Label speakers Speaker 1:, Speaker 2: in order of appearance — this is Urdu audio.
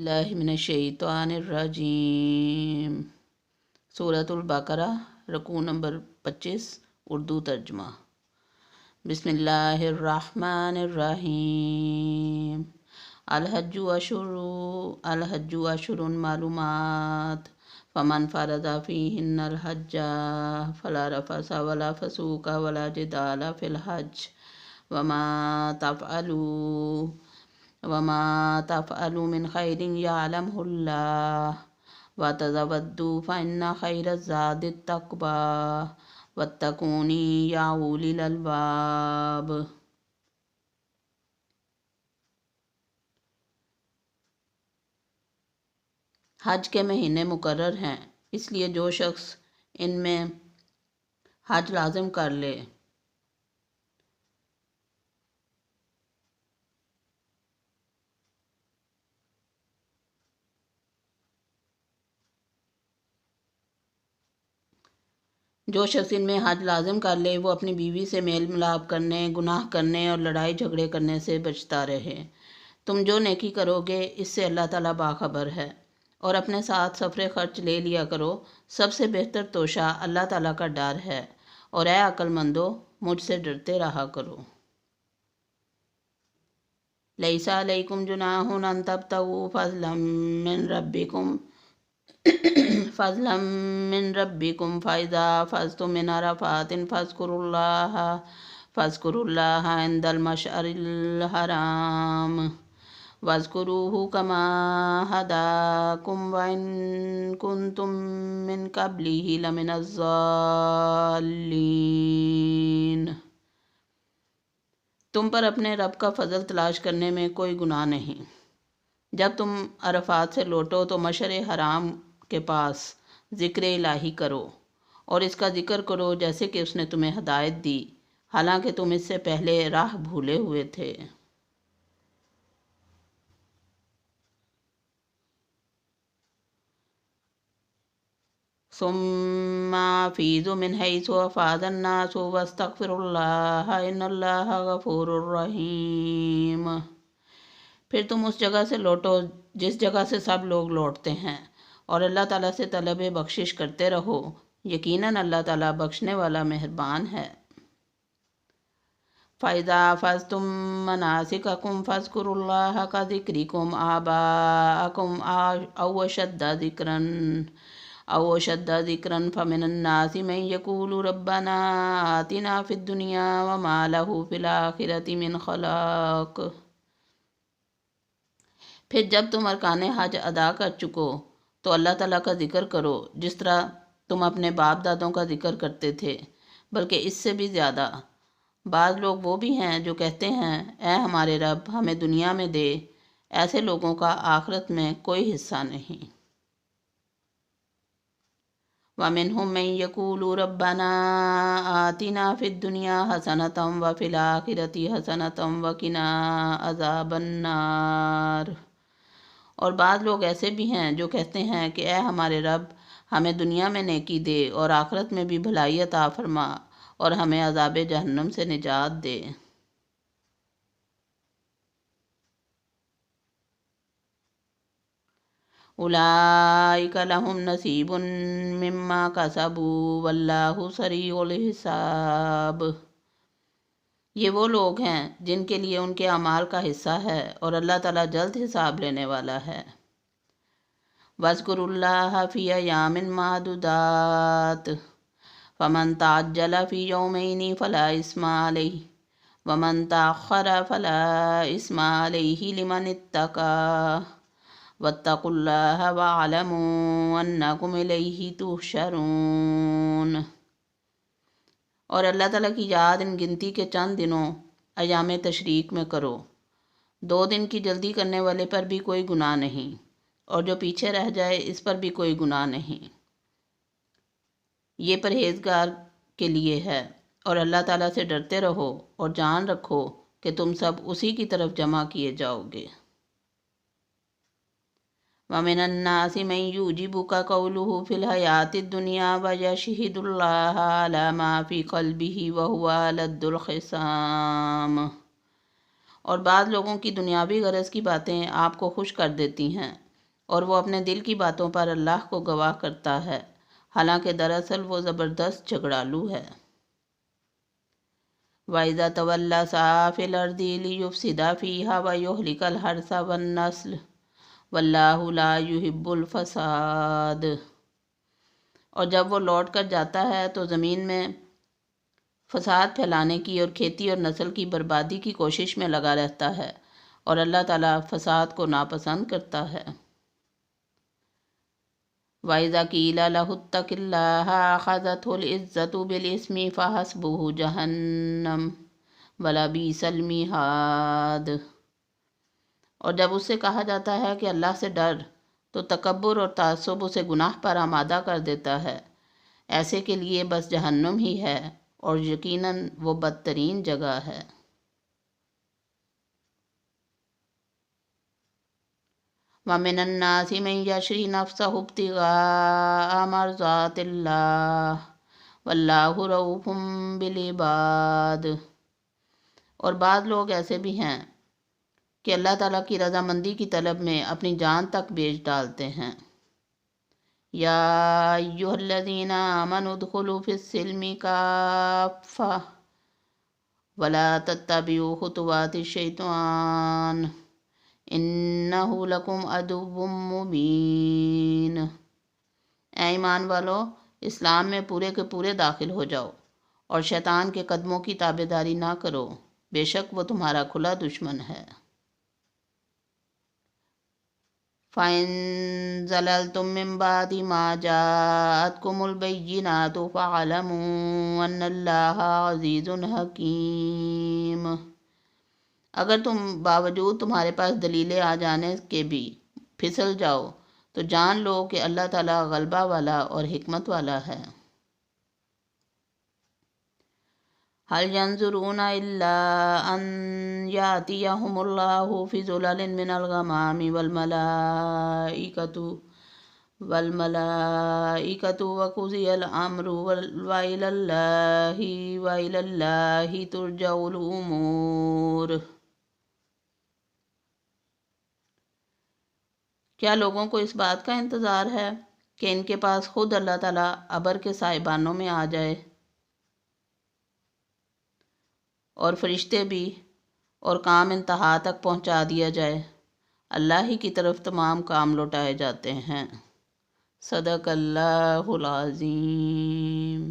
Speaker 1: باللہ من الشیطان الرجیم۔ سورۃ البقرہ، رکوع نمبر 25، اردو ترجمہ۔ بسم اللہ الرحمن الرحیم۔ الحج اشہر معلومات، فمن فرض فیہن الحج فلا رفث ولا فسوق ولا جدال فی الحج وما تفعلوا من خیر یعلمہ اللہ وتزودوا فإن خیر الزاد التقوی واتقون یا اولی الالباب۔ حج کے مہینے مقرر ہیں، اس لیے جو شخص ان میں حج لازم کر لے وہ اپنی بیوی سے میل ملاپ کرنے، گناہ کرنے اور لڑائی جھگڑے کرنے سے بچتا رہے۔ تم جو نیکی کرو گے اس سے اللہ تعالیٰ باخبر ہے، اور اپنے ساتھ سفر خرچ لے لیا کرو، سب سے بہتر توشہ اللہ تعالیٰ کا ڈر ہے، اور اے عقل مندو مجھ سے ڈرتے رہا کرو۔ لیس علیکم جناح ان تبتغوا فضلا من ربکم فاذا افضتم من عرفات فاذکروا اللہ عند المشعر الحرام واذکروہ کما ھداکم وان کنتم من قبلہ لمن الضالین۔ تم پر اپنے رب کا فضل تلاش کرنے میں کوئی گناہ نہیں۔ جب تم عرفات سے لوٹو تو مشعر حرام کے پاس ذکر الہی کرو، اور اس کا ذکر کرو جیسے کہ اس نے تمہیں ہدایت دی، حالانکہ تم اس سے پہلے راہ بھولے ہوئے تھے۔ ثم افیضوا من حیث افاض الناس واستغفروا اللہ ان اللہ غفور رحیم۔ پھر تم اس جگہ سے لوٹو جس جگہ سے سب لوگ لوٹتے ہیں، اور اللہ تعالیٰ سے طلب بخشش کرتے رہو، یقیناً اللہ تعالیٰ بخشنے والا مہربان ہے۔ فَإِذَا أَفَضْتُم مَّنَاسِكَكُمْ فاذكروا اللَّهَ كذكركم آباءكم أو أشد ذكرا فمن الناس من يقول ربنا آتنا في الدنيا وما له في الآخرة من خلاق۔ پھر جب تم ارکان حج ادا کر چکو تو اللہ تعالیٰ کا ذکر کرو جس طرح تم اپنے باپ دادوں کا ذکر کرتے تھے، بلکہ اس سے بھی زیادہ۔ بعض لوگ وہ بھی ہیں جو کہتے ہیں اے ہمارے رب ہمیں دنیا میں دے، ایسے لوگوں کا آخرت میں کوئی حصہ نہیں۔ وَمِنْهُمْ مَنْ يَقُولُ رَبَّنَا آتِنَا فِي الدُّنْيَا حَسَنَةً وَفِي الْآخِرَةِ حَسَنَةً وَقِنَا عَذَابَ النَّارِ۔ اور بعض لوگ ایسے بھی ہیں جو کہتے ہیں کہ اے ہمارے رب ہمیں دنیا میں نیکی دے اور آخرت میں بھی بھلائی عطا فرما اور ہمیں عذاب جہنم سے نجات دے۔ اولئک لہم نصیب مما کسبوا واللہ سریع الحساب۔ یہ وہ لوگ ہیں جن کے لیے ان کے اعمال کا حصہ ہے اور اللہ تعالیٰ جلد حساب لینے والا ہے۔ وَاذْكُرُوا اللَّهَ فِي أَيَّامٍ مَّعْدُودَاتٍ فَمَن تَعَجَّلَ فِي يَوْمَيْنِ فَلَا إِثْمَ عَلَيْهِ وَمَن تَأَخَّرَ فَلَا إِثْمَ عَلَيْهِ لِمَنِ اتَّقَىٰ وَاتَّقُوا اللَّهَ وَاعْلَمُوا أَنَّكُمْ إِلَيْهِ تُحْشَرُونَ۔ اور اللہ تعالیٰ کی یاد ان گنتی کے چند دنوں ایام تشریق میں کرو۔ 2 دن کی جلدی کرنے والے پر بھی کوئی گناہ نہیں، اور جو پیچھے رہ جائے اس پر بھی کوئی گناہ نہیں، یہ پرہیزگار کے لیے ہے۔ اور اللہ تعالیٰ سے ڈرتے رہو اور جان رکھو کہ تم سب اسی کی طرف جمع کیے جاؤ گے۔ وَمِنَ النَّاسِ مَن يُعْجِبُكَ قَوْلُهُ فِي الْحَيَاةِ الدُّنْيَا وَيَشْهِدُ اللَّهَ عَلَى مَا فِي قَلْبِهِ وَهُوَ أَلَدُّ الْخِصَامِ۔ اور بعض لوگوں کی دنیاوی غرض کی باتیں آپ کو خوش کر دیتی ہیں، اور وہ اپنے دل کی باتوں پر اللہ کو گواہ کرتا ہے، حالانکہ دراصل وہ زبردست جھگڑالو ہے۔ وَإِذَا تَوَلَّى سَعَىٰ فِي الْأَرْضِ لِيُفْسِدَ فِيهَا وَيُهْلِكَ الْحَرْثَ وَالنَّسْلَ وَاللَّهُ لَا يُحِبُّ الْفَسَادَ۔ اور جب وہ لوٹ کر جاتا ہے تو زمین میں فساد پھیلانے کی اور کھیتی اور نسل کی بربادی کی کوشش میں لگا رہتا ہے، اور اللہ تعالیٰ فساد کو ناپسند کرتا ہے۔ وَإِذَا قِيلَ لَهُ اتَّقِ اللَّهَ أَخَذَتْهُ الْعِزَّةُ بِالْإِثْمِ فَحَسْبُهُ جَهَنَّمُ وَلَبِئْسَ الْمِہَادُ۔ اور جب اس سے کہا جاتا ہے کہ اللہ سے ڈر، تو تکبر اور تعصب اسے گناہ پر آمادہ کر دیتا ہے، ایسے کے لیے بس جہنم ہی ہے، اور یقیناً وہ بدترین جگہ ہے۔ وَمِنَ النَّاسِ مَن يَشْرِي نَفْسَهُ ابْتِغَاءَ مَرْضَاتِ اللَّهِ وَاللَّهُ رَءُوفٌ بِالْعِبَادِ۔ اور بعض لوگ ایسے بھی ہیں کہ اللہ تعالیٰ کی رضامندی کی طلب میں اپنی جان تک بیچ ڈالتے ہیں۔ یا ایھا الذین آمنوا ادخلوا فی السلم کافۃ ولا تتبعوا خطوات الشیطان انہ لکم عدو مبین۔ اے ایمان والو، اسلام میں پورے کے پورے داخل ہو جاؤ اور شیطان کے قدموں کی تابعداری نہ کرو، بے شک وہ تمہارا کھلا دشمن ہے۔ فَإِن زَلَلْتُم مِّن بَعْدِ مَا جَاءَتْكُمُ الْبَيِّنَاتُ فَاعْلَمُوا أَنَّ اللَّهَ عَزِيزٌ حَكِيمٌ۔ اگر تم باوجود تمہارے پاس دلیلیں آ جانے کے بھی پھسل جاؤ تو جان لو کہ اللہ تعالیٰ غلبہ والا اور حکمت والا ہے۔ هل ينظرون إلا أن يأتيهم الله في ظلل من الغمام والملائكة وقضي الأمر وإلى الله ترجع الأمور۔ کیا لوگوں کو اس بات کا انتظار ہے کہ ان کے پاس خود اللہ تعالیٰ ابر کے سائبانوں میں آ جائے اور فرشتے بھی، اور کام انتہا تک پہنچا دیا جائے؟ اللہ ہی کی طرف تمام کام لوٹائے جاتے ہیں۔ صدق اللہ العظیم۔